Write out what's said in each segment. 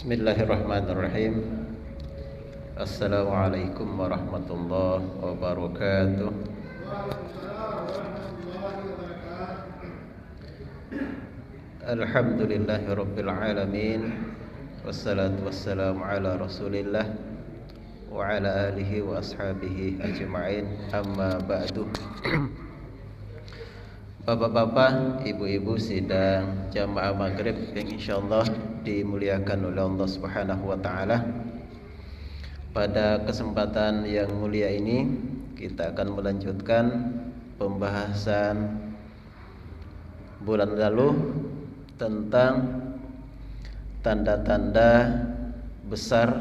Bismillahirrahmanirrahim. Assalamualaikum warahmatullahi wabarakatuh. Alhamdulillahi rabbil alamin. Wassalatu wassalamu ala rasulillah wa ala alihi wa ashabihi ajma'in. Amma ba'du. Bapak-bapak, ibu-ibu sidang jamaah maghrib yang insyaallah dimuliakan oleh Allah Subhanahu wa taala. Pada kesempatan yang mulia ini kita akan melanjutkan pembahasan bulan lalu tentang tanda-tanda besar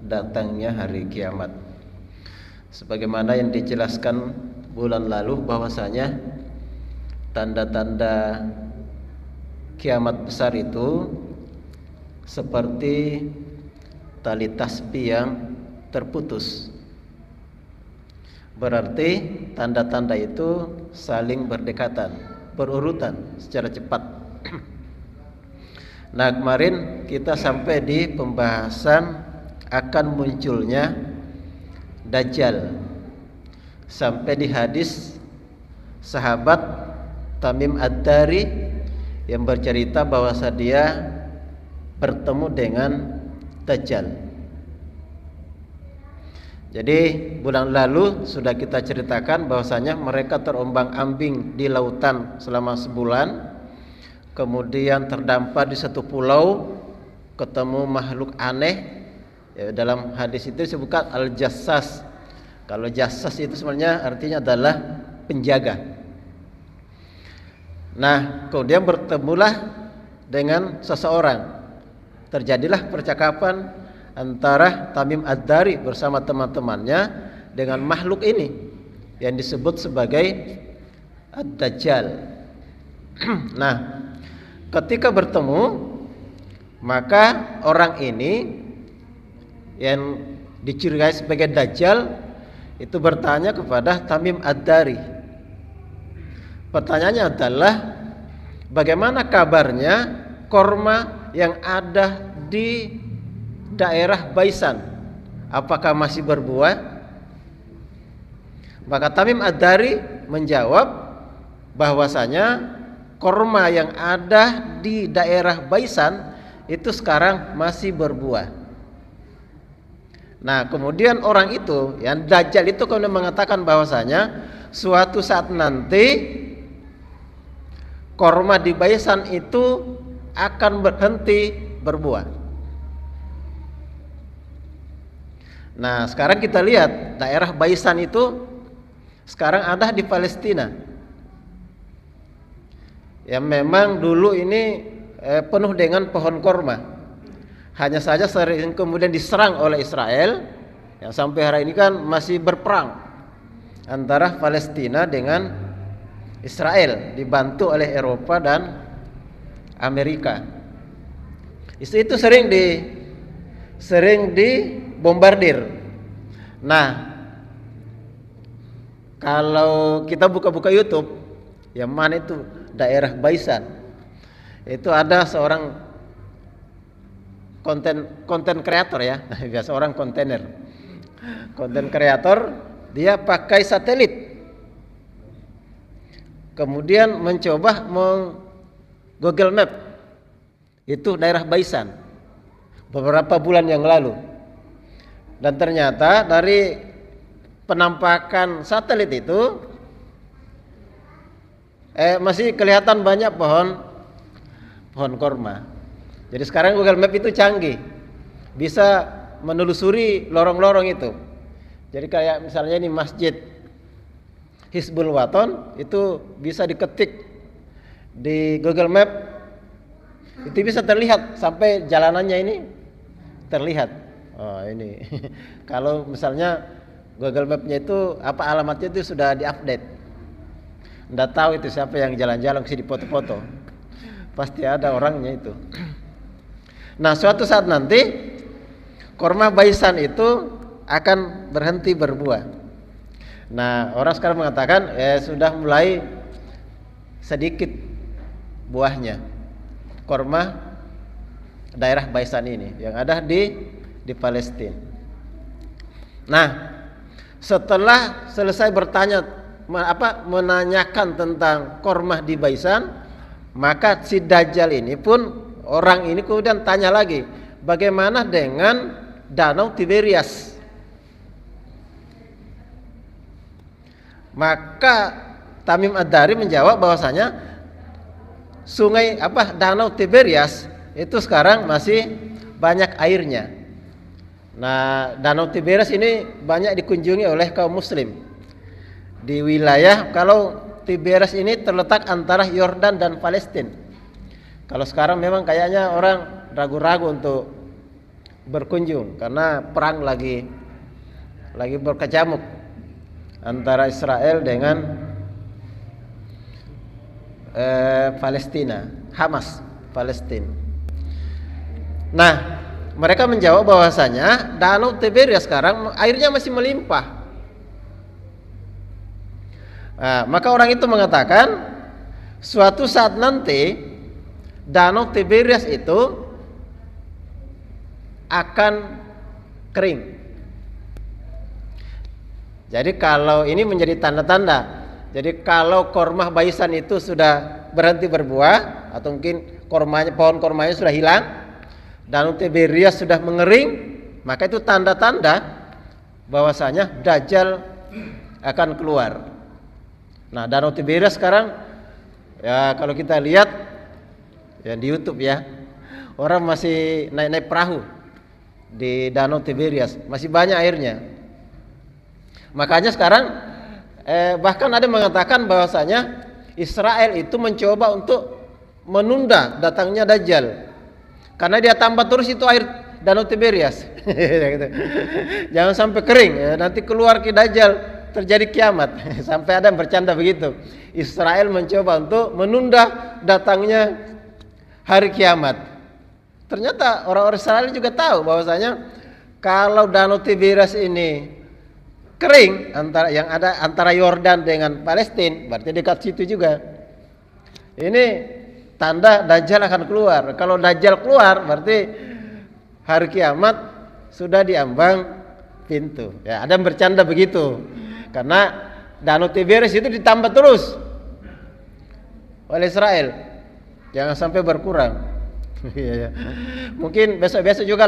datangnya hari kiamat. Sebagaimana yang dijelaskan bulan lalu bahwasanya tanda-tanda kiamat besar itu seperti tali tasbih yang terputus. Berarti tanda-tanda itu saling berdekatan, berurutan secara cepat. Nah, kemarin kita sampai di pembahasan akan munculnya Dajjal. Sampai di hadis sahabat Tamim Ad-Dari yang bercerita bahwa dia bertemu dengan Dajjal. Jadi bulan lalu sudah kita ceritakan bahwasanya mereka terombang-ambing di lautan selama sebulan. Kemudian terdampar di satu pulau, ketemu makhluk aneh. Ya, dalam hadis itu disebutkan Al-Jassas. Kalau Jassas itu sebenarnya artinya adalah penjaga. Nah, kemudian bertemulah dengan seseorang. Terjadilah percakapan antara Tamim Ad-Dari bersama teman-temannya dengan makhluk ini yang disebut sebagai Ad-Dajjal. Nah, ketika bertemu, maka orang ini yang dicurigai sebagai Dajjal itu bertanya kepada Tamim Ad-Dari. Pertanyaannya adalah bagaimana kabarnya korma yang ada di daerah Baisan? Apakah masih berbuah? Maka Tamim Ad-Dari menjawab bahwasanya korma yang ada di daerah Baisan itu sekarang masih berbuah. Nah, kemudian orang itu yang Dajjal itu kemudian mengatakan bahwasanya suatu saat nanti korma di Baisan itu akan berhenti berbuah. Nah, sekarang kita lihat daerah Baisan itu sekarang ada di Palestina. Yang memang dulu ini penuh dengan pohon korma. Hanya saja sering kemudian diserang oleh Israel, yang sampai hari ini kan masih berperang antara Palestina dengan Israel, dibantu oleh Eropa dan Amerika. Itu sering dibombardir. Nah, kalau kita buka-buka YouTube, yang mana itu daerah Baisan, itu ada seorang konten kreator ya, biasa orang konten kreator, dia pakai satelit. Kemudian mencoba Google Map itu daerah Baisan beberapa bulan yang lalu. Dan ternyata dari penampakan satelit itu masih kelihatan banyak pohon korma. Jadi sekarang Google Map itu canggih, bisa menelusuri lorong-lorong itu. Jadi kayak misalnya ini masjid Hizbul Waton itu bisa diketik di Google Map, itu bisa terlihat sampai jalanannya ini terlihat. Oh ini kalau misalnya Google Mapnya itu apa alamatnya itu sudah diupdate, nggak tahu itu siapa yang jalan-jalan ke sini foto-foto, pasti ada orangnya itu. Nah, suatu saat nanti korma Baisan itu akan berhenti berbuah. Nah, orang sekarang mengatakan sudah mulai sedikit buahnya. Korma daerah Baisan ini yang ada di Palestina. Nah, setelah selesai menanyakan tentang kormah di Baisan, maka si Dajjal ini pun, orang ini kemudian tanya lagi, bagaimana dengan Danau Tiberias? Maka Tamim Ad-Dari menjawab bahwasanya Danau Tiberias itu sekarang masih banyak airnya. Nah, Danau Tiberias ini banyak dikunjungi oleh kaum muslim di wilayah, kalau Tiberias ini terletak antara Yordan dan Palestina. Kalau sekarang memang kayaknya orang ragu-ragu untuk berkunjung karena perang lagi berkecamuk antara Israel dengan Palestina, Hamas Palestina. Nah, mereka menjawab bahwasanya Danau Tiberias sekarang airnya masih melimpah. Nah, maka orang itu mengatakan suatu saat nanti Danau Tiberias itu akan kering. Jadi kalau ini menjadi tanda-tanda. Jadi kalau kormah Baisan itu sudah berhenti berbuah, atau mungkin pohon kormanya sudah hilang, Danau Tiberias sudah mengering, maka itu tanda-tanda bahwasanya Dajjal akan keluar. Nah, Danau Tiberias sekarang ya kalau kita lihat ya di YouTube ya, orang masih naik-naik perahu di Danau Tiberias, masih banyak airnya. Makanya sekarang bahkan ada yang mengatakan bahwasanya Israel itu mencoba untuk menunda datangnya Dajjal, karena dia tambah terus itu air Danau Tiberias. Jangan sampai kering ya, nanti keluar ke Dajjal, terjadi kiamat. Sampai ada yang bercanda begitu, Israel mencoba untuk menunda datangnya hari kiamat. Ternyata orang-orang Israel juga tahu bahwasanya kalau Danau Tiberias ini kering, antara Yordan dengan Palestina, berarti dekat situ juga. Ini tanda Dajjal akan keluar. Kalau Dajjal keluar, berarti hari kiamat sudah diambang pintu. Ya, ada yang bercanda begitu. Karena Danau Tiberias itu ditambah terus oleh Israel. Jangan sampai berkurang. Mungkin besok-besok juga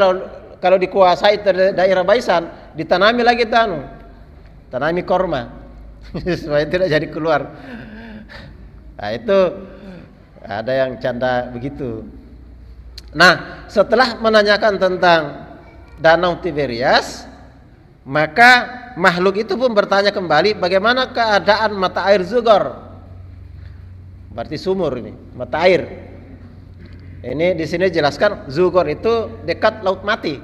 kalau dikuasai daerah Baisan, ditanami lagi tanami korma supaya tidak jadi keluar. Nah, itu ada yang canda begitu. Nah, setelah menanyakan tentang Danau Tiberias, maka makhluk itu pun bertanya kembali, bagaimana keadaan mata air Zugor? Berarti sumur ini, mata air. Ini di sini jelaskan Zugor itu dekat Laut Mati.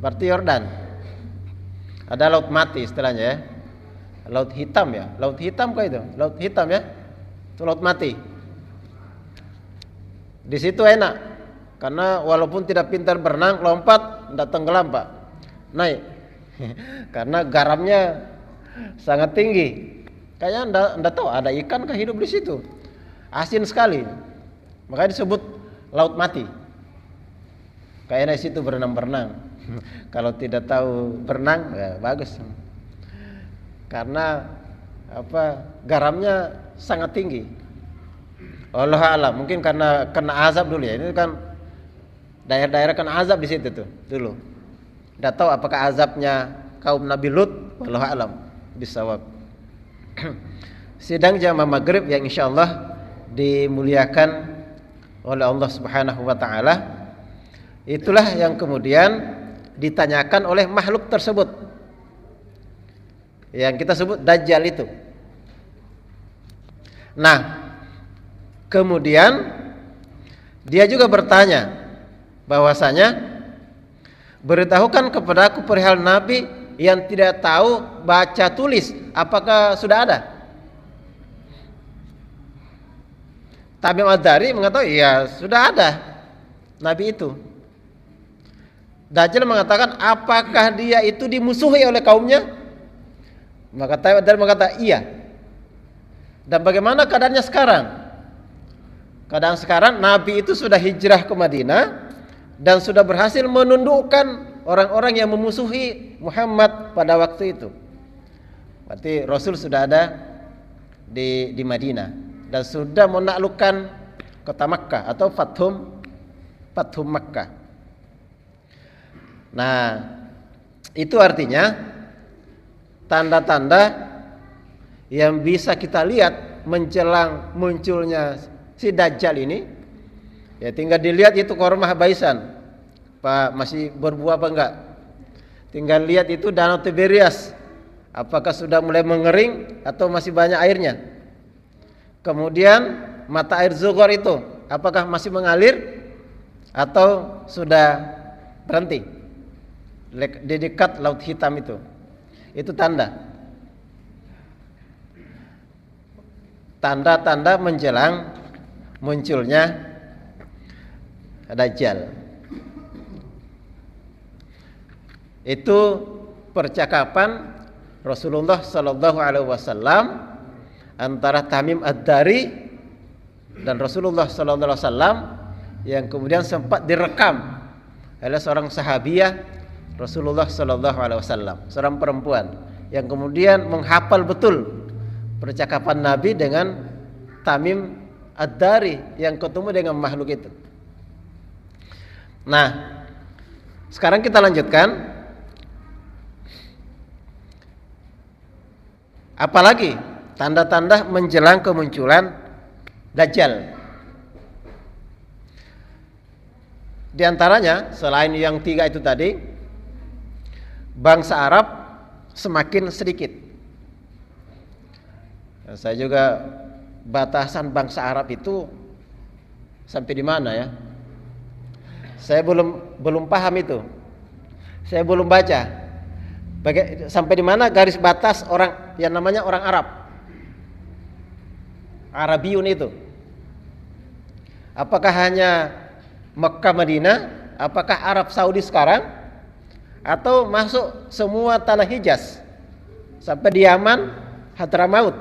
Berarti Yordan. Ada Laut Mati istilahnya ya. Laut Hitam ya. Laut Hitam kah itu? Laut Hitam ya. Itu Laut Mati. Di situ enak. Karena walaupun tidak pintar berenang, lompat enggak tenggelam, Pak. Naik. Karena garamnya sangat tinggi. Kayaknya enggak tahu ada ikan kah hidup di situ. Asin sekali. Makanya disebut Laut Mati. Kayaknya di situ berenang-berenang. Kalau tidak tahu berenang ya bagus. Karena garamnya sangat tinggi. Allah alam, mungkin karena kena azab dulu ya. Ini kan daerah-daerah kena azab di situ tuh dulu. Tidak tahu apakah azabnya kaum Nabi Lut, wallahu alam bisawab. Sidang jamaah maghrib yang insyaallah dimuliakan oleh Allah Subhanahu wa taala, itulah yang kemudian ditanyakan oleh makhluk tersebut yang kita sebut Dajjal itu. Nah, kemudian dia juga bertanya bahwasanya, beritahukan kepadaku perihal Nabi yang tidak tahu baca tulis, apakah sudah ada? Tamim Ad-Dari mengatakan, iya sudah ada Nabi itu. Dajjal mengatakan, apakah dia itu dimusuhi oleh kaumnya? Maka Tamim Ad-Dari mengatakan, iya. Dan bagaimana keadaannya sekarang? Keadaan sekarang Nabi itu sudah hijrah ke Madinah, dan sudah berhasil menundukkan orang-orang yang memusuhi Muhammad pada waktu itu. Berarti Rasul sudah ada di Madinah dan sudah menaklukkan kota Makkah atau Fathum Makkah. Nah, itu artinya tanda-tanda yang bisa kita lihat menjelang munculnya si Dajjal ini, ya tinggal dilihat itu korma habaisan, Pak, masih berbuah apa enggak. Tinggal lihat itu Danau Tiberias, apakah sudah mulai mengering atau masih banyak airnya. Kemudian mata air Zughar itu, apakah masih mengalir atau sudah berhenti di dekat Laut Hitam itu tanda-tanda menjelang munculnya Dajjal. Itu percakapan Rasulullah sallallahu alaihi wasallam antara Tamim Ad-Dari dan Rasulullah sallallahu alaihi wasallam yang kemudian sempat direkam oleh seorang sahabiah Rasulullah sallallahu alaihi wasallam, seorang perempuan yang kemudian menghafal betul percakapan Nabi dengan Tamim Ad-Dari yang ketemu dengan makhluk itu. Nah, sekarang kita lanjutkan. Apalagi tanda-tanda menjelang kemunculan Dajjal. Di antaranya selain yang 3 itu tadi, bangsa Arab semakin sedikit. Saya juga batasan bangsa Arab itu sampai di mana ya? Saya belum paham itu. Saya belum baca. Sampai di mana garis batas orang yang namanya orang Arab? Arabiyun itu. Apakah hanya Mekah Madinah? Apakah Arab Saudi sekarang? Atau masuk semua tanah Hijaz sampai di Yaman, Hadramaut?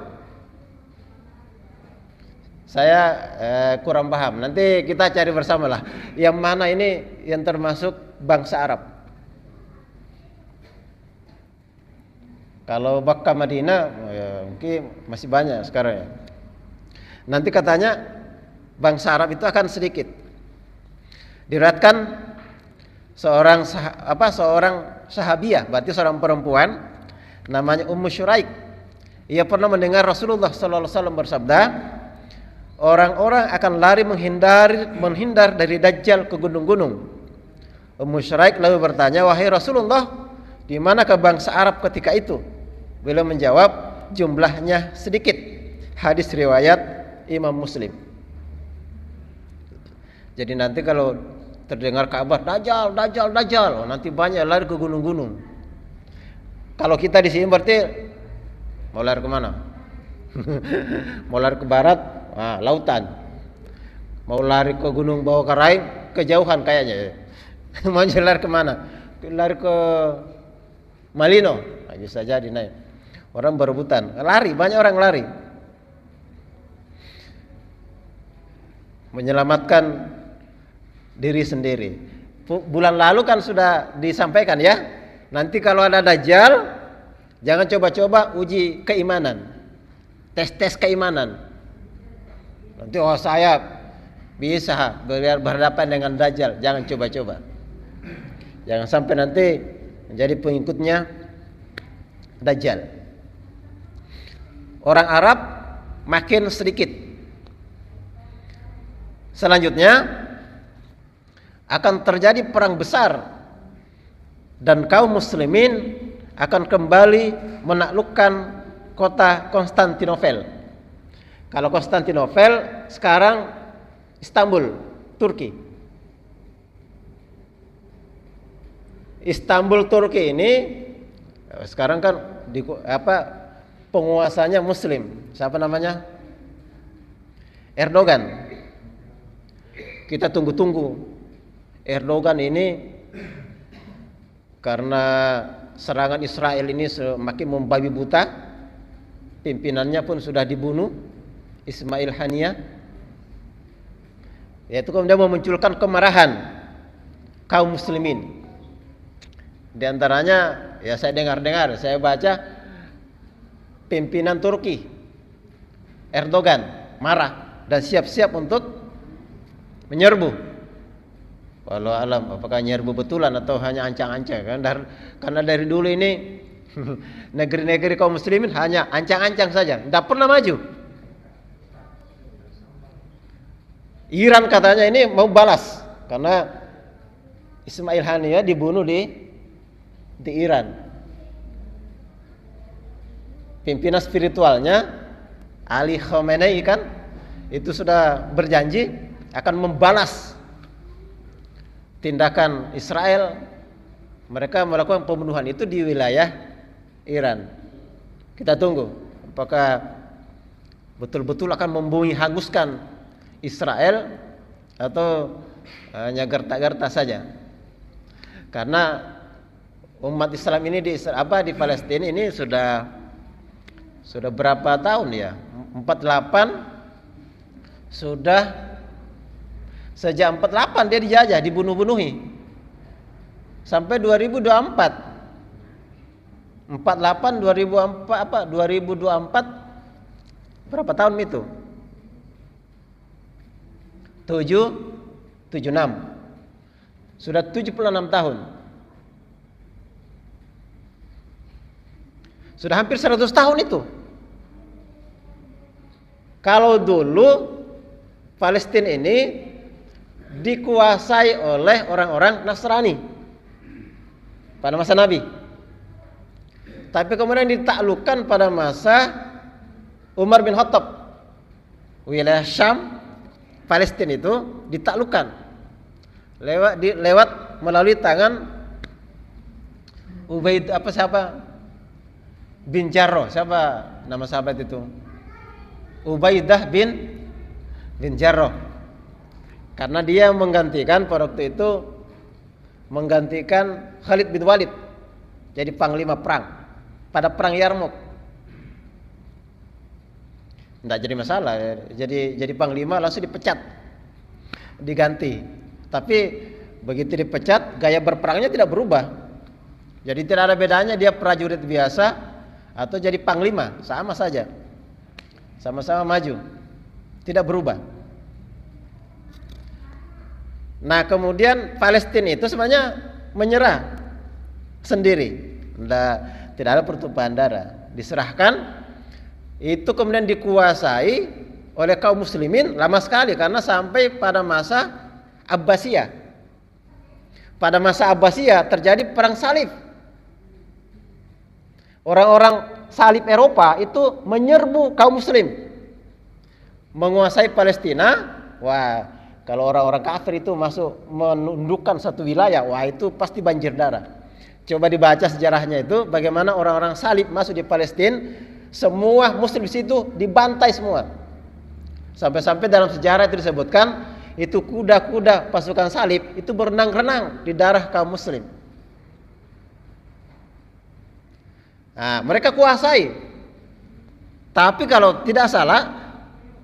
Saya kurang paham. Nanti kita cari bersamalah yang mana ini yang termasuk bangsa Arab. Kalau Mekah Madinah ya mungkin masih banyak sekarang ya. Nanti katanya bangsa Arab itu akan sedikit. Diriwayatkan seorang sahabiah, berarti seorang perempuan namanya Ummu Syuraik. Ia pernah mendengar Rasulullah sallallahu alaihi wasallam bersabda, orang-orang akan lari menghindar dari Dajjal ke gunung-gunung. Ummu Syuraik lalu bertanya, wahai Rasulullah, di manakah bangsa Arab ketika itu? Beliau menjawab, jumlahnya sedikit. Hadis riwayat Imam Muslim. Jadi nanti kalau terdengar kabar Dajjal, oh, nanti banyak lari ke gunung-gunung. Kalau kita di sini berarti mau lari kemana? Mau lari ke barat, lautan. Mau lari ke gunung bawah karai, kejauhan kayaknya. Mau lari kemana? Lari ke Malino, bisa jadi naik. Orang berebutan, lari, banyak orang lari. Menyelamatkan diri sendiri. Bulan lalu kan sudah disampaikan ya. Nanti kalau ada Dajjal, jangan coba-coba uji keimanan. Tes keimanan. Nanti saya bisa berhadapan dengan Dajjal, jangan coba-coba. Jangan sampai nanti menjadi pengikutnya Dajjal. Orang Arab makin sedikit. Selanjutnya akan terjadi perang besar dan kaum muslimin akan kembali menaklukkan kota Konstantinopel. Kalau Konstantinopel sekarang Istanbul, Turki. Istanbul Turki ini sekarang kan penguasanya Muslim. Siapa namanya? Erdogan. Kita tunggu-tunggu. Erdogan ini karena serangan Israel ini semakin membabi buta. Pimpinannya pun sudah dibunuh, Ismail Haniyah. Yaitu kemudian memunculkan kemarahan kaum muslimin. Di antaranya ya saya dengar-dengar, saya baca pimpinan Turki Erdogan marah dan siap-siap untuk menyerbu. Walau alam apakah nyerbu betulan atau hanya ancang-ancang kan? Karena dari dulu ini negeri-negeri kaum muslimin hanya ancang-ancang saja, tidak pernah maju. Iran katanya ini mau balas karena Ismail Haniyeh dibunuh di Iran. Pimpinan spiritualnya Ali Khamenei kan itu sudah berjanji akan membalas tindakan Israel. Mereka melakukan pembunuhan itu di wilayah Iran. Kita tunggu apakah betul-betul akan membumi hanguskan Israel atau hanya gertak-gertak saja. Karena umat Islam ini di Palestina ini sudah berapa tahun ya? 48 sudah. Sejak 48 dia dijajah, dibunuh-bunuhi sampai 2024. 48 2024 berapa tahun itu? 76. Sudah 76 tahun. Sudah hampir 100 tahun itu. Kalau dulu Palestina ini dikuasai oleh orang-orang Nasrani pada masa Nabi. Tapi kemudian ditaklukkan pada masa Umar bin Khattab. Wilayah Syam, Palestina itu ditaklukkan lewat melalui tangan bin Jarrah. Siapa nama sahabat itu? Ubaidah bin Jarrah. Karena dia menggantikan pada waktu itu Khalid bin Walid jadi panglima perang pada perang Yarmouk. Tidak jadi masalah, jadi panglima langsung dipecat, diganti. Tapi begitu dipecat, gaya berperangnya tidak berubah. Jadi tidak ada bedanya dia prajurit biasa atau jadi panglima, sama saja, sama-sama maju, tidak berubah. Nah kemudian Palestina itu sebenarnya menyerah sendiri, tidak ada pertumpahan darah, diserahkan. Itu kemudian dikuasai oleh kaum muslimin lama sekali karena sampai pada masa Abbasiyah. Pada masa Abbasiyah terjadi perang salib. Orang-orang salib Eropa itu menyerbu kaum muslim, menguasai Palestina. Wah, kalau orang-orang kafir itu masuk menundukkan satu wilayah, wah itu pasti banjir darah. Coba dibaca sejarahnya itu bagaimana orang-orang salib masuk di Palestina, semua muslim di situ dibantai semua. Sampai-sampai dalam sejarah itu disebutkan itu kuda-kuda pasukan salib itu berenang-renang di darah kaum muslim. Nah, mereka kuasai. Tapi kalau tidak salah,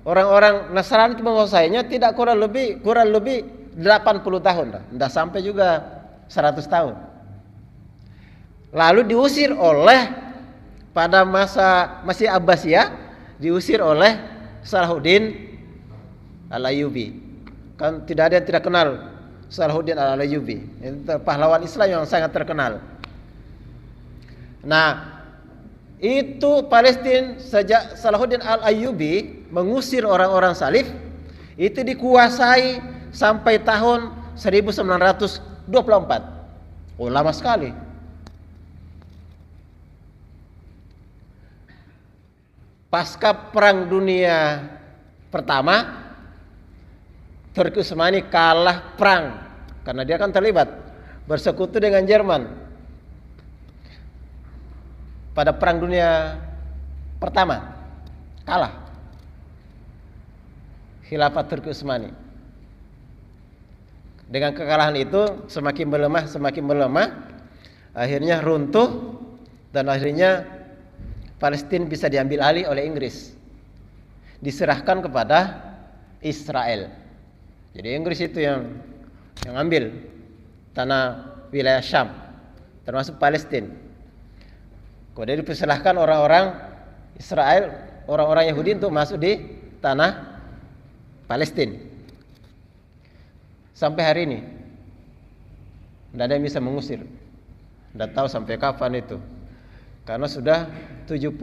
orang-orang Nasrani menguasainya tidak kurang lebih 80 tahun, tidak sampai juga 100 tahun. Lalu diusir oleh pada masa masih Abbasiyah, diusir oleh Salahuddin Al-Ayyubi. Kan tidak ada yang tidak kenal Salahuddin Al-Ayyubi. Itu pahlawan Islam yang sangat terkenal. Nah, itu Palestina sejak Salahuddin Al-Ayyubi mengusir orang-orang salib, itu dikuasai sampai tahun 1924. Oh, lama sekali. Pasca Perang Dunia Pertama, Turki Utsmani kalah perang karena dia kan terlibat bersekutu dengan Jerman pada Perang Dunia Pertama, kalah Khilafah Turki Utsmani. Dengan kekalahan itu semakin melemah, akhirnya runtuh dan akhirnya Palestina bisa diambil alih oleh Inggris, diserahkan kepada Israel. Jadi Inggris itu yang ambil tanah wilayah Syam, termasuk Palestina. Kemudian dipersilahkan orang-orang Israel, orang-orang Yahudi untuk masuk di tanah Palestina. Sampai hari ini tidak ada yang bisa mengusir. Tidak tahu sampai kapan itu. Karena sudah 76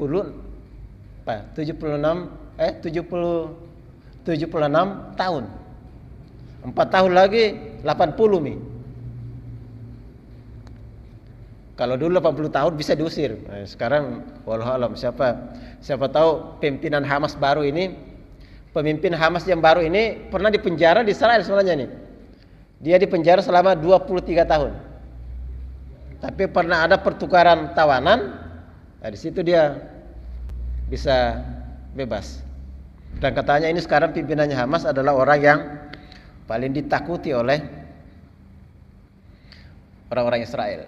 tahun. 4 tahun lagi 80 nih. Kalau dulu 80 tahun bisa diusir. Sekarang wallahu alam, siapa tahu pimpinan Hamas baru ini, pemimpin Hamas yang baru ini pernah dipenjara di Israel sebenarnya nih. Dia dipenjara selama 23 tahun. Tapi pernah ada pertukaran tawanan. Nah, di situ dia bisa bebas. Dan katanya ini sekarang pimpinannya Hamas adalah orang yang paling ditakuti oleh orang-orang Israel.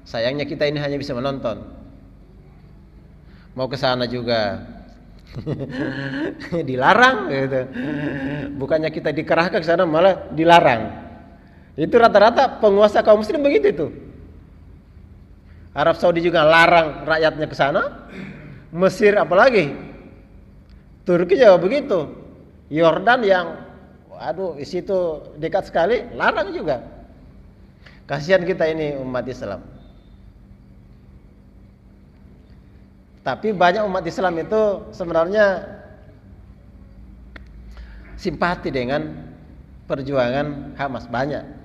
Sayangnya kita ini hanya bisa menonton. Mau ke sana juga dilarang gitu. Bukannya kita dikerahkan ke sana malah dilarang. Itu rata-rata penguasa kaum muslim begitu itu. Arab Saudi juga larang rakyatnya ke sana. Mesir apalagi. Turki juga begitu. Yordan yang di situ dekat sekali larang juga. Kasihan kita ini umat Islam. Tapi banyak umat Islam itu sebenarnya simpati dengan perjuangan Hamas, banyak.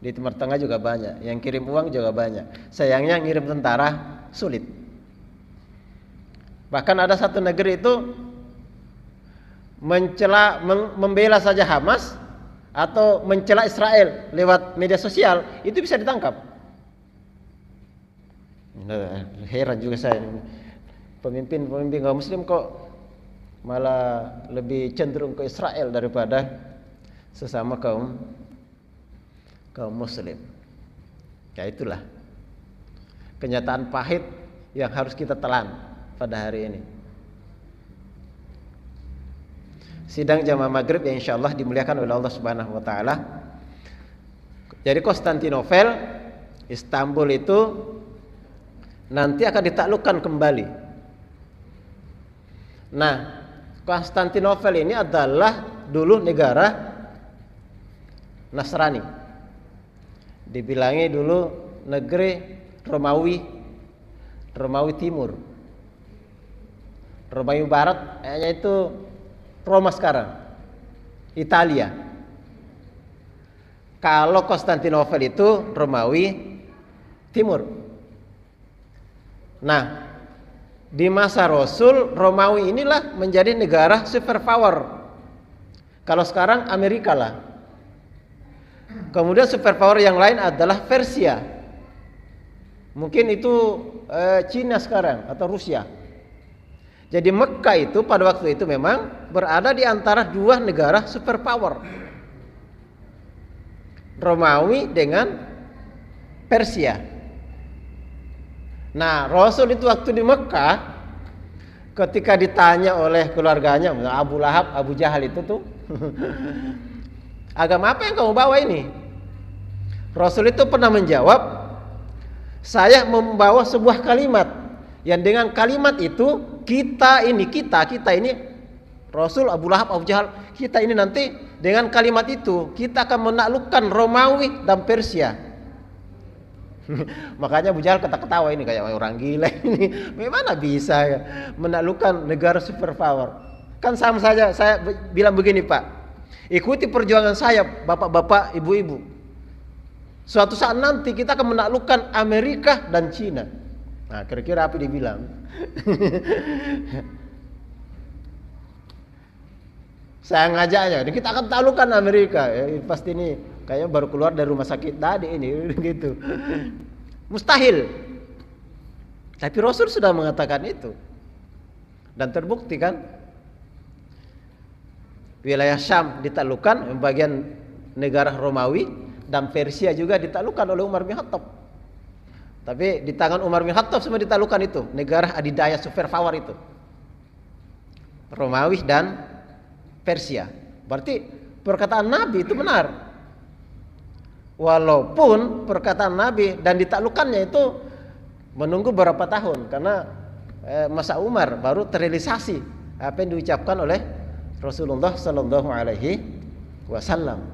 Di Timur Tengah juga banyak, yang kirim uang juga banyak. Sayangnya ngirim tentara sulit. Bahkan ada satu negeri itu membela saja Hamas atau mencela Israel lewat media sosial, itu bisa ditangkap. Heran juga saya, pemimpin kaum muslim kok malah lebih cenderung ke Israel daripada sesama kaum muslim. Ya itulah kenyataan pahit yang harus kita telan pada hari ini. Sidang jamaah maghrib yang insyaallah dimuliakan oleh Allah Subhanahu wa taala. Jadi Konstantinopel, Istanbul itu nanti akan ditaklukkan kembali. Nah, Konstantinopel ini adalah dulu negara Nasrani. Dibilangi dulu negeri Romawi Timur. Romawi Barat yaitu Roma sekarang, Italia. Kalau Konstantinopel itu Romawi Timur. Nah, di masa Rasul, Romawi inilah menjadi negara superpower. Kalau sekarang Amerika lah. Kemudian superpower yang lain adalah Persia. Mungkin itu Cina sekarang atau Rusia. Jadi Mekah itu pada waktu itu memang berada di antara dua negara superpower, Romawi dengan Persia. Nah, Rasul itu waktu di Mekah, ketika ditanya oleh keluarganya, Abu Lahab, Abu Jahal itu tuh, agama apa yang kamu bawa ini? Rasul itu pernah menjawab, saya membawa sebuah kalimat yang dengan kalimat itu kita ini Rasul, Abu Lahab, Abu Jahal, kita ini nanti dengan kalimat itu kita akan menaklukkan Romawi dan Persia. Makanya Abu Jahal ketawa ini kayak orang gila ini. Bagaimana bisa ya menaklukkan negara superpower? Kan sama saja saya bilang begini, Pak. Ikuti perjuangan saya, bapak-bapak, ibu-ibu. Suatu saat nanti kita akan menaklukkan Amerika dan Cina. Nah, kira-kira apa dibilang? Saya ngajaknya, kita akan taklukkan Amerika. Pasti ini kayaknya baru keluar dari rumah sakit tadi ini, gitu. Mustahil. Tapi Rasul sudah mengatakan itu. Dan terbukti kan? Wilayah Syam ditaklukkan, bagian negara Romawi, dan Persia juga ditaklukkan oleh Umar bin Khattab. Tapi di tangan Umar bin Khattab semua ditaklukkan itu, negara adidaya superpower itu, Romawi dan Persia. Berarti perkataan Nabi itu benar. Walaupun perkataan Nabi dan ditaklukkannya itu menunggu beberapa tahun, karena masa Umar baru terrealisasi apa yang diucapkan oleh Rasulullah Sallallahu Alaihi Wasallam.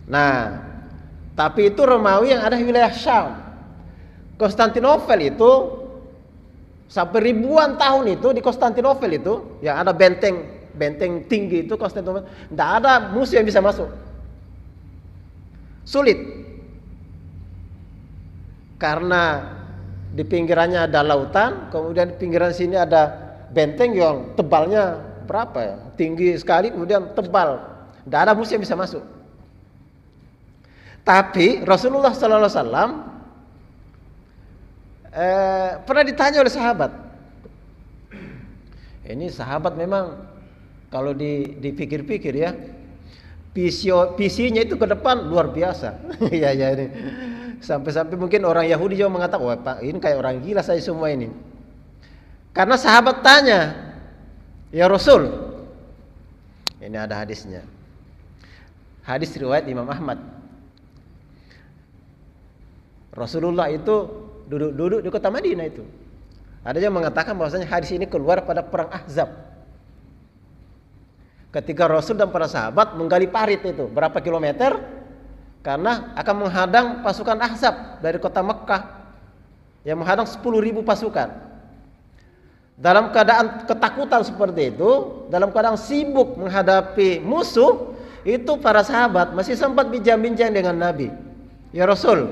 Nah, tapi itu Romawi yang ada di wilayah Syam. Konstantinopel itu sampai ribuan tahun itu di Konstantinopel itu yang ada benteng tinggi itu Konstantinopel, tidak ada musuh yang bisa masuk. Sulit. Karena di pinggirannya ada lautan, kemudian di pinggiran sini ada benteng yang tebalnya berapa ya? Tinggi sekali, kemudian tebal. Tidak ada musuh yang bisa masuk. Tapi Rasulullah sallallahu alaihi wasallam pernah ditanya oleh sahabat. Ini sahabat memang kalau dipikir-pikir ya, visinya itu ke depan luar biasa. Ya ini. Sampai-sampai mungkin orang Yahudi juga mengatakan, wah Pak, ini kayak orang gila saya semua ini. Karena sahabat tanya, ya Rasul, ini ada hadisnya. Hadis riwayat Imam Ahmad. Rasulullah itu duduk di kota Madinah itu. Ada yang mengatakan bahwasanya hadis ini keluar pada perang Ahzab. Ketika Rasul dan para sahabat menggali parit itu berapa kilometer, karena akan menghadang pasukan Ahzab dari kota Mekkah yang menghadang 10.000 pasukan. Dalam keadaan ketakutan seperti itu, dalam keadaan sibuk menghadapi musuh, itu para sahabat masih sempat bincang-bincang dengan Nabi. Ya Rasul,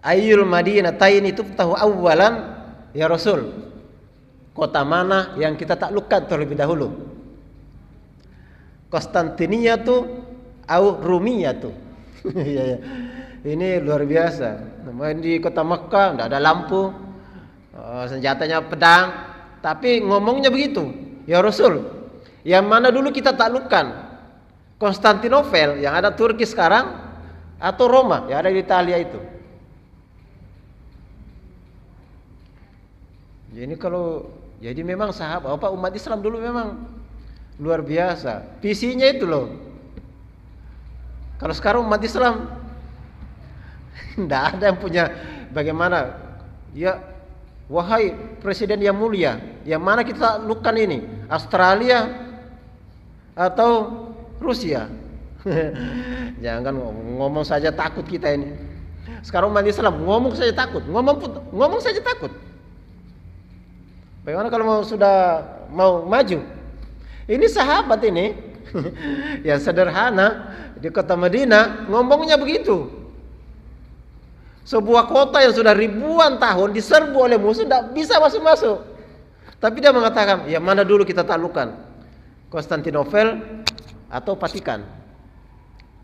ayyul madinataini tuftahu awwalan, ya Rasul, kota mana yang kita taklukkan terlebih dahulu? Konstantinia tuh au Rumia tuh. Ya. Ini luar biasa. Di kota Mekkah tidak ada lampu, senjatanya pedang, tapi ngomongnya begitu. Ya Rasul, yang mana dulu kita taklukkan? Konstantinopel yang ada Turki sekarang, atau Roma yang ada di Italia itu? Jadi memang sahabat umat Islam dulu memang luar biasa. Visinya itu loh. Kalau sekarang umat Islam tidak ada yang punya bagaimana. Ya, wahai presiden yang mulia, yang mana kita taklukkan ini? Australia atau Rusia? Jangan ngomong saja takut kita ini. Sekarang umat Islam ngomong saja takut, ngomong saja takut. Bagaimana kalau sudah mau maju? Ini sahabat ini yang sederhana di kota Madinah ngomongnya begitu. Sebuah kota yang sudah ribuan tahun diserbu oleh musuh tidak bisa masuk-masuk. Tapi dia mengatakan, ya mana dulu kita taklukkan? Konstantinopel atau Vatikan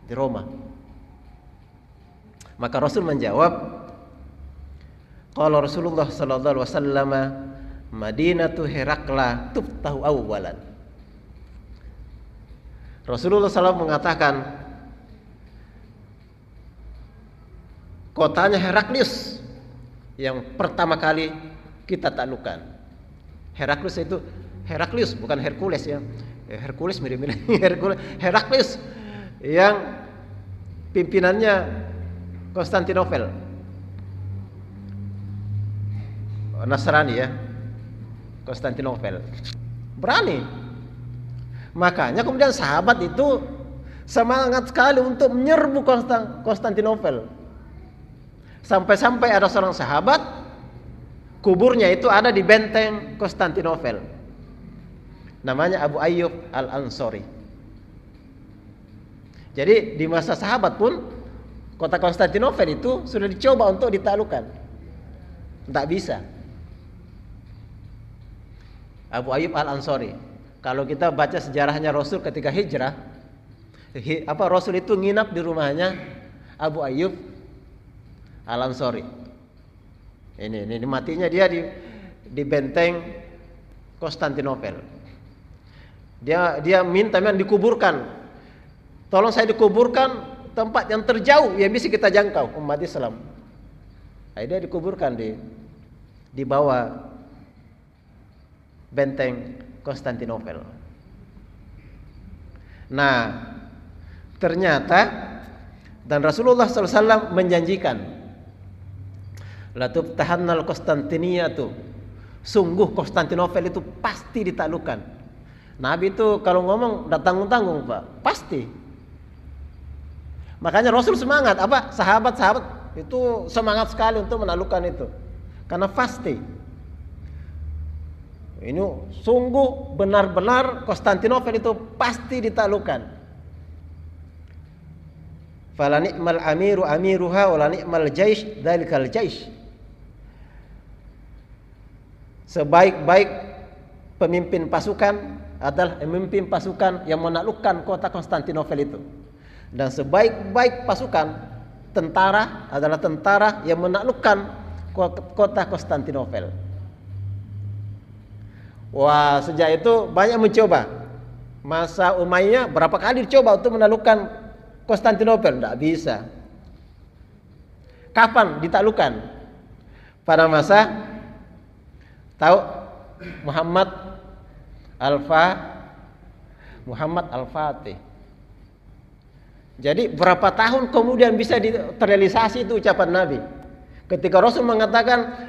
di Roma? Maka Rasul menjawab, qala Rasulullah sallallahu alaihi wasallam, Madinatu Herakla tuftahu awwalan. Rasulullah SAW mengatakan, kotanya Heraklius yang pertama kali kita taklukkan. Heraklius bukan Hercules ya. Hercules mirip-mirip Heraklius yang pimpinannya Konstantinopel, Nasrani ya, Konstantinopel. Berani. Makanya kemudian sahabat itu semangat sekali untuk menyerbu Konstantinopel. Sampai-sampai ada seorang sahabat, kuburnya itu ada di benteng Konstantinopel. Namanya Abu Ayyub Al-Ansori. Jadi di masa sahabat pun kota Konstantinopel itu sudah dicoba untuk ditaklukkan. Tidak bisa. Abu Ayyub Al-Ansori. Kalau kita baca sejarahnya Rasul ketika hijrah, Rasul itu nginap di rumahnya Abu Ayyub Al-Ansori. Ini matinya dia di benteng Konstantinopel. Dia minta memang dikuburkan. Tolong saya dikuburkan tempat yang terjauh yang bisa kita jangkau umat Islam. Dia dikuburkan di bawah benteng Konstantinopel. Nah, ternyata dan Rasulullah SAW menjanjikan, la tuftahannal Konstantiniyatu, sungguh Konstantinopel itu pasti ditaklukkan. Nabi itu kalau ngomong tidak tanggung-tanggung, Pak, pasti. Makanya Rasul semangat, sahabat-sahabat itu semangat sekali untuk menaklukkan itu, karena pasti. Ini sungguh benar-benar Konstantinopel itu pasti ditaklukkan. Fala ni'mal amiru amiruha wala ni'mal jaish dzalikal jaish. Sebaik-baik pemimpin pasukan adalah pemimpin pasukan yang menaklukkan kota Konstantinopel itu. Dan sebaik-baik pasukan tentara adalah tentara yang menaklukkan kota Konstantinopel. Wah, sejak itu banyak mencoba. Masa Umayyah berapa kali dicoba untuk menaklukkan Konstantinopel, tidak bisa. Kapan ditaklukkan? Pada masa tahu Muhammad Al-Fatih. Jadi berapa tahun kemudian bisa terrealisasi itu ucapan Nabi. Ketika Rasul mengatakan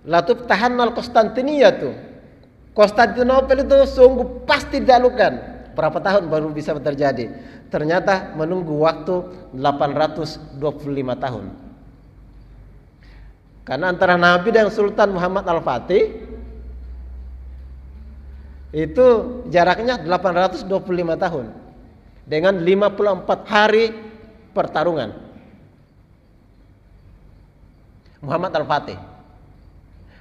la tuftahannal Konstantiniyatu, Konstantinopel itu sungguh pasti ditaklukkan. Berapa tahun baru bisa terjadi? Ternyata menunggu waktu 825 tahun. Karena antara Nabi dan Sultan Muhammad Al-Fatih itu jaraknya 825 tahun dengan 54 hari pertarungan. Muhammad Al-Fatih.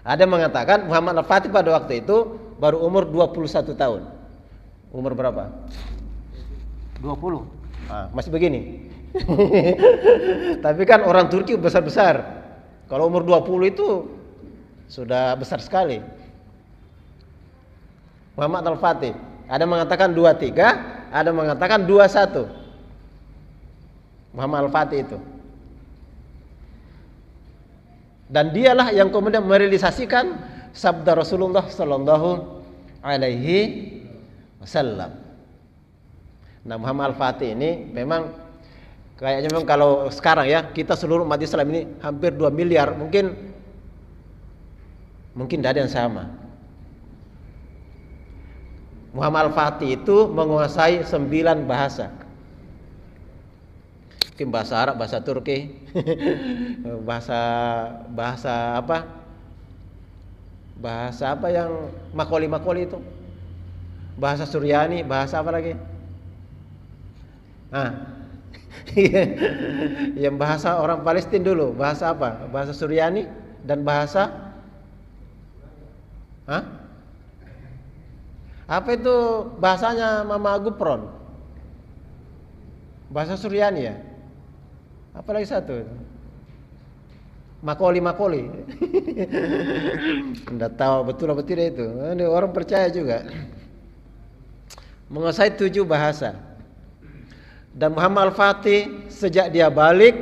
Ada yang mengatakan Muhammad Al-Fatih pada waktu itu baru umur 21 tahun. Umur berapa? 20. Masih begini. Tapi kan orang Turki besar-besar. Kalau umur 20 itu sudah besar sekali. Muhammad Al-Fatih. Ada mengatakan 23, ada mengatakan 21. Muhammad Al-Fatih itu. Dan dialah yang kemudian merealisasikan sabda Rasulullah sallallahu alaihi wasallam. Nah, Muhammad Al-Fatih ini memang kayaknya memang kalau sekarang ya kita seluruh umat Islam ini hampir 2 miliar, mungkin tidak ada yang sama. Muhammad Al-Fatih itu menguasai 9 bahasa. Mungkin bahasa Arab, bahasa Turki, bahasa apa? Bahasa apa yang makoli itu? Bahasa Suryani, bahasa apa lagi? Yang bahasa orang Palestina dulu, bahasa apa? Bahasa Suryani dan bahasa apa itu bahasanya Mama Gupron? Bahasa Suryani ya? Apa lagi satu itu? Makoli. Enggak tahu betul apa tidak itu. Ini orang percaya juga. Menguasai 7 bahasa. Dan Muhammad Al-Fatih sejak dia balik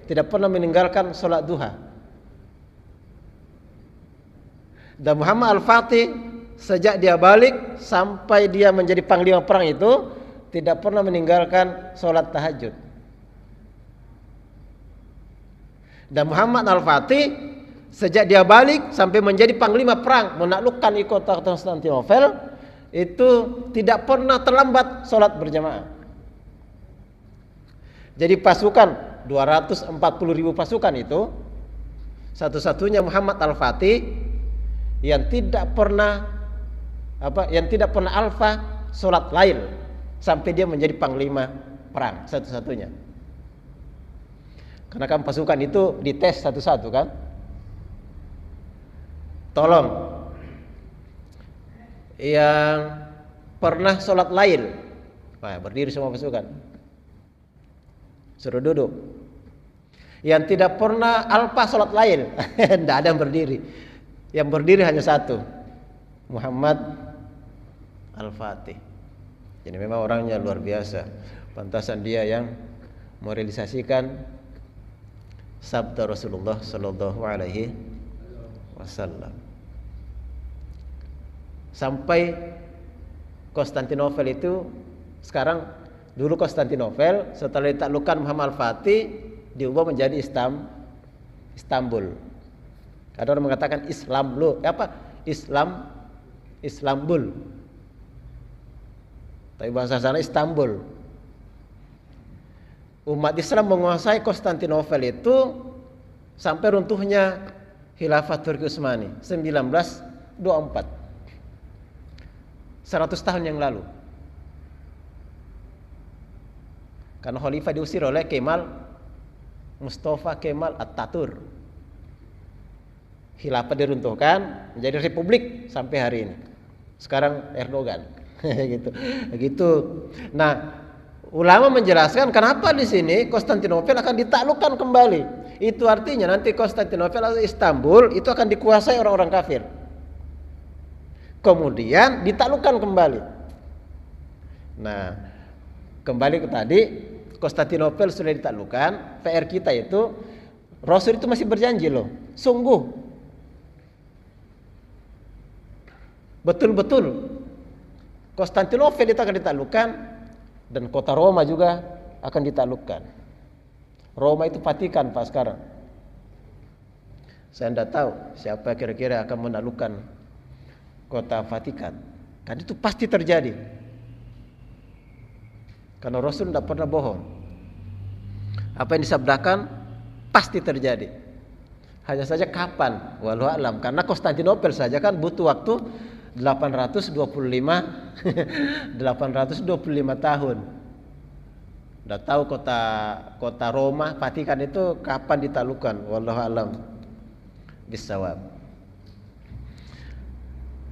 tidak pernah meninggalkan sholat duha. Dan Muhammad Al-Fatih sejak dia balik sampai dia menjadi panglima perang itu tidak pernah meninggalkan sholat tahajud. Dan Muhammad Al-Fatih sejak dia balik sampai menjadi panglima perang menaklukkan kota Konstantinopel itu tidak pernah terlambat sholat berjamaah. Jadi pasukan 240.000 pasukan itu satu-satunya Muhammad Al-Fatih yang tidak pernah alfa sholat lail sampai dia menjadi panglima perang, satu-satunya. Karena kan pasukan itu dites satu-satu kan. Tolong yang pernah sholat lail, berdiri semua pasukan, suruh duduk. Yang tidak pernah alfa sholat lail, tidak ada yang berdiri. Yang berdiri hanya satu, Muhammad Al-Fatih. Jadi memang orangnya luar biasa. Pantasan dia yang merealisasikan sabda Rasulullah sallallahu alaihi wasallam. Sampai Konstantinopel itu sekarang Dulu Konstantinopel, setelah ditaklukkan Muhammad Al-Fatih diubah menjadi Istanbul. Ada orang mengatakan Islam lo, Islambul. Tapi bahasa sana Istanbul. Umat Islam menguasai Konstantinopel itu sampai runtuhnya Khilafah Turki Utsmani 1924. 100 tahun yang lalu. Karena khalifah diusir oleh Mustafa Kemal Atatürk. Khilafah diruntuhkan menjadi republik sampai hari ini. Sekarang Erdogan. gitu. Nah, ulama menjelaskan kenapa di sini Konstantinopel akan ditaklukkan kembali. Itu artinya nanti Konstantinopel atau Istanbul itu akan dikuasai orang-orang kafir. Kemudian ditaklukkan kembali. Nah, kembali ke tadi, Konstantinopel sudah ditaklukkan. PR kita itu, Rasul itu masih berjanji loh, sungguh, betul-betul Konstantinopel itu akan ditaklukkan dan kota Roma juga akan ditaklukkan. Roma itu Vatikan Pak sekarang. Saya tidak tahu siapa kira-kira akan menaklukkan kota Vatikan. Kan itu pasti terjadi. Karena Rasul tidak pernah bohong. Apa yang disabdakan pasti terjadi. Hanya saja kapan? Wallahu a'lam. Karena Konstantinopel saja kan butuh waktu 825 tahun. Udah tahu kota Roma, Vatikan itu kapan ditaklukkan? Wallahu a'lam bissawab.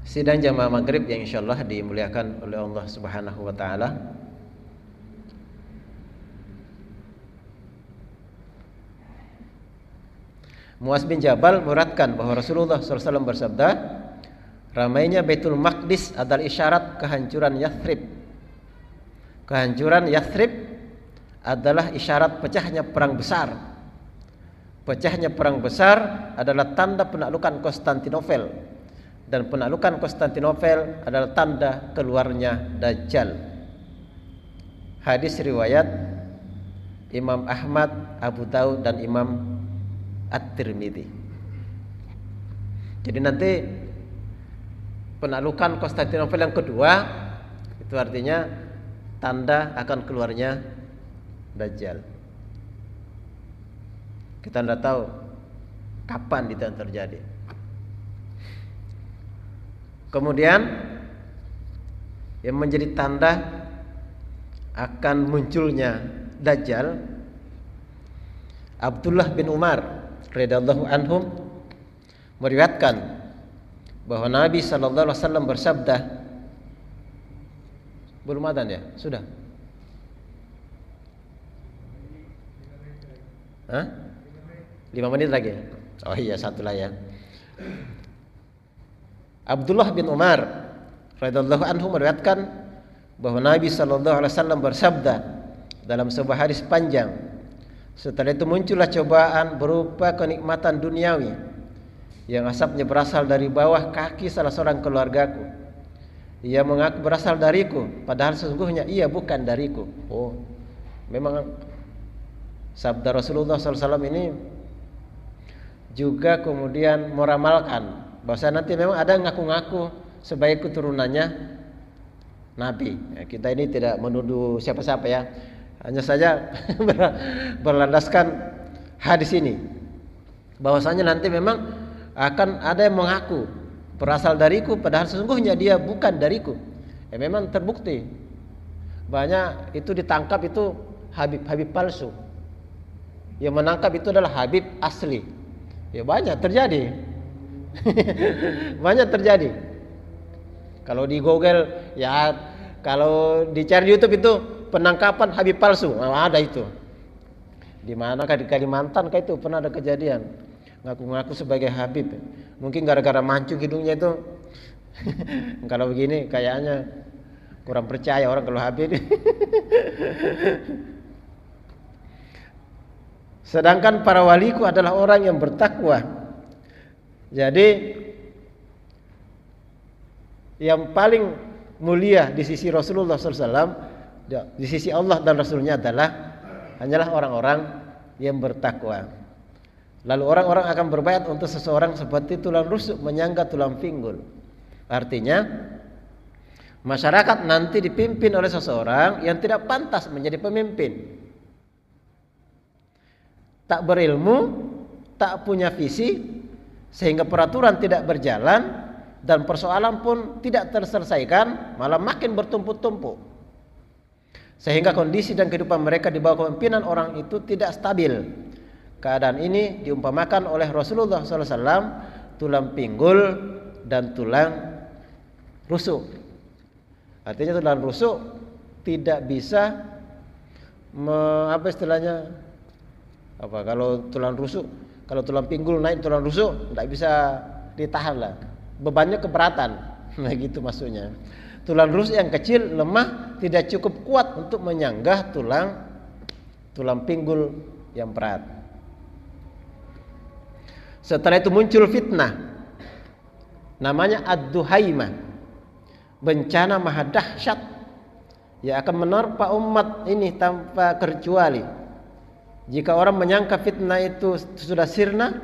Sidang jamaah maghrib yang insyaallah dimuliakan oleh Allah Subhanahu wa taala. Muaz bin Jabal meratkan bahwa Rasulullah SAW bersabda, ramainya Baitul Maqdis adalah isyarat kehancuran Yathrib. Kehancuran Yathrib adalah isyarat pecahnya perang besar. Pecahnya perang besar adalah tanda penaklukan Konstantinopel, dan penaklukan Konstantinopel adalah tanda keluarnya Dajjal. Hadis riwayat Imam Ahmad, Abu Daud dan Imam At-Tirmidzi. Jadi nanti penaklukan Konstantinopel yang kedua itu artinya tanda akan keluarnya Dajjal. Kita tidak tahu kapan itu terjadi. Kemudian yang menjadi tanda akan munculnya Dajjal, Abdullah bin Umar radhiyallahu anhum meriwayatkan bahwa Nabi sallallahu alaihi wasallam bersabda, belum adzan ya? Sudah? 5 menit lagi. Oh iya, satu lah ya. Abdullah bin Umar radhiyallahu anhu meriwayatkan bahwa Nabi sallallahu alaihi wasallam bersabda dalam sebuah hadis panjang, setelah itu muncullah cobaan berupa kenikmatan duniawi yang asapnya berasal dari bawah kaki salah seorang keluargaku. Ia mengaku berasal dariku, padahal sesungguhnya ia bukan dariku. Oh, memang sabda Rasulullah SAW ini juga kemudian meramalkan bahwa nanti memang ada ngaku-ngaku sebagai keturunannya Nabi. Ya, kita ini tidak menuduh siapa-siapa ya, hanya saja berlandaskan hadis ini bahwasanya nanti memang akan ada yang mengaku berasal dariku padahal sesungguhnya dia bukan dariku. Ya memang terbukti banyak itu ditangkap itu Habib palsu. Yang menangkap itu adalah Habib asli. Ya banyak terjadi. Banyak terjadi. Kalau di Google ya, kalau dicari di YouTube itu penangkapan Habib palsu, ada itu. Di mana di Kalimantan kayak itu pernah ada kejadian. Ngaku-ngaku sebagai Habib. Mungkin gara-gara mancung hidungnya itu. Kalau begini kayaknya kurang percaya orang kalau Habib. Sedangkan para waliku adalah orang yang bertakwa. Jadi yang paling mulia di sisi Rasulullah SAW di sisi Allah dan Rasulnya hanyalah orang-orang yang bertakwa. Lalu orang-orang akan berbaiat untuk seseorang seperti tulang rusuk menyangga tulang pinggul. Artinya masyarakat nanti dipimpin oleh seseorang yang tidak pantas menjadi pemimpin, tak berilmu, tak punya visi, sehingga peraturan tidak berjalan dan persoalan pun tidak terselesaikan, malah makin bertumpuk-tumpuk, sehingga kondisi dan kehidupan mereka di bawah kepemimpinan orang itu tidak stabil. Keadaan ini diumpamakan oleh Rasulullah SAW tulang pinggul dan tulang rusuk. Artinya tulang rusuk tidak bisa kalau tulang pinggul naik tulang rusuk tidak bisa ditahan lah, bebannya keberatan. Nah gitu maksudnya. Tulang rusuk yang kecil lemah tidak cukup kuat untuk menyanggah tulang pinggul yang berat. Setelah itu muncul fitnah, namanya ad-duhaimah, bencana maha dahsyat yang akan menerpa umat ini tanpa kecuali. Jika orang menyangka fitnah itu sudah sirna,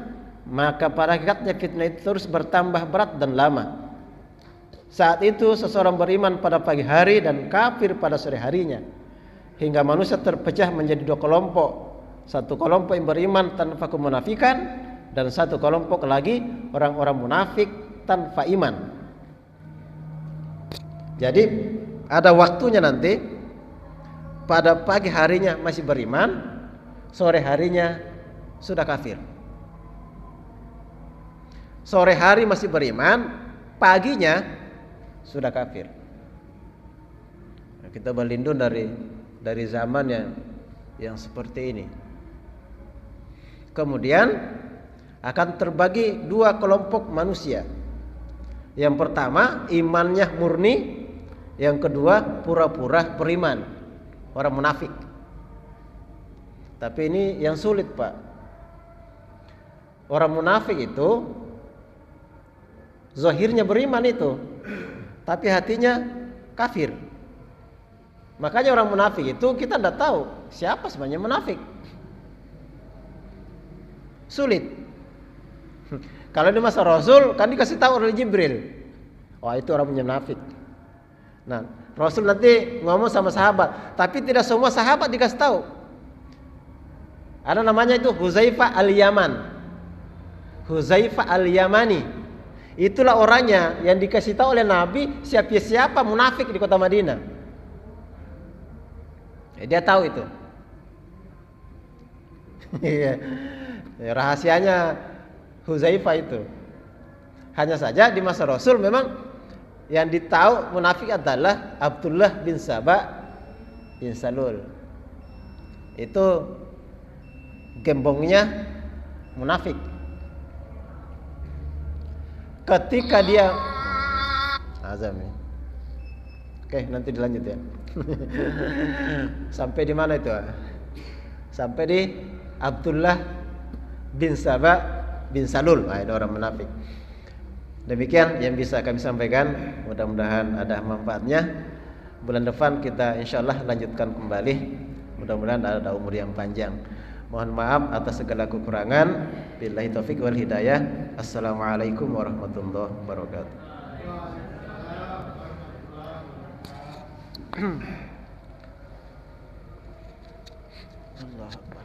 maka pada hakikatnya fitnah itu terus bertambah berat dan lama. Saat itu seseorang beriman pada pagi hari dan kafir pada sore harinya, hingga manusia terpecah menjadi dua kelompok. Satu kelompok yang beriman tanpa kemunafikan, dan satu kelompok lagi orang-orang munafik tanpa iman. Jadi ada waktunya nanti, pada pagi harinya masih beriman, sore harinya sudah kafir. Sore hari masih beriman, paginya sudah kafir. Nah, kita berlindung dari zaman yang seperti ini. Kemudian akan terbagi dua kelompok manusia. Yang pertama imannya murni, yang kedua pura-pura beriman, orang munafik. Tapi ini yang sulit, Pak. Orang munafik itu zahirnya beriman itu, tapi hatinya kafir. Makanya orang munafik itu kita tidak tahu siapa sebenarnya munafik. Sulit. Kalau di masa Rasul kan dikasih tahu oleh Jibril, wah itu orang munafik. Nah, Rasul nanti ngomong sama sahabat, tapi tidak semua sahabat dikasih tahu. Ada namanya itu Huzaifah al-Yaman, Huzaifah al-Yamani. Itulah orangnya yang dikasih tahu oleh Nabi siapa munafik di kota Madinah. Dia tahu itu. Rahasianya Huzaifah itu. Hanya saja di masa Rasul memang yang ditahu munafik adalah Abdullah bin Saba bin Salul. Itu gembongnya munafik. Ketika dia azam ya. Oke, nanti dilanjut ya. Sampai di mana itu? Sampai di Abdullah bin Saba bin Salul. Nah, itu orang munafik. Demikian yang bisa kami sampaikan, mudah-mudahan ada manfaatnya. Bulan depan kita insyaallah lanjutkan kembali, mudah-mudahan ada umur yang panjang. Mohon maaf atas segala kekurangan. Billahi taufik wal hidayah. Assalamualaikum warahmatullahi wabarakatuh. Allah Akbar.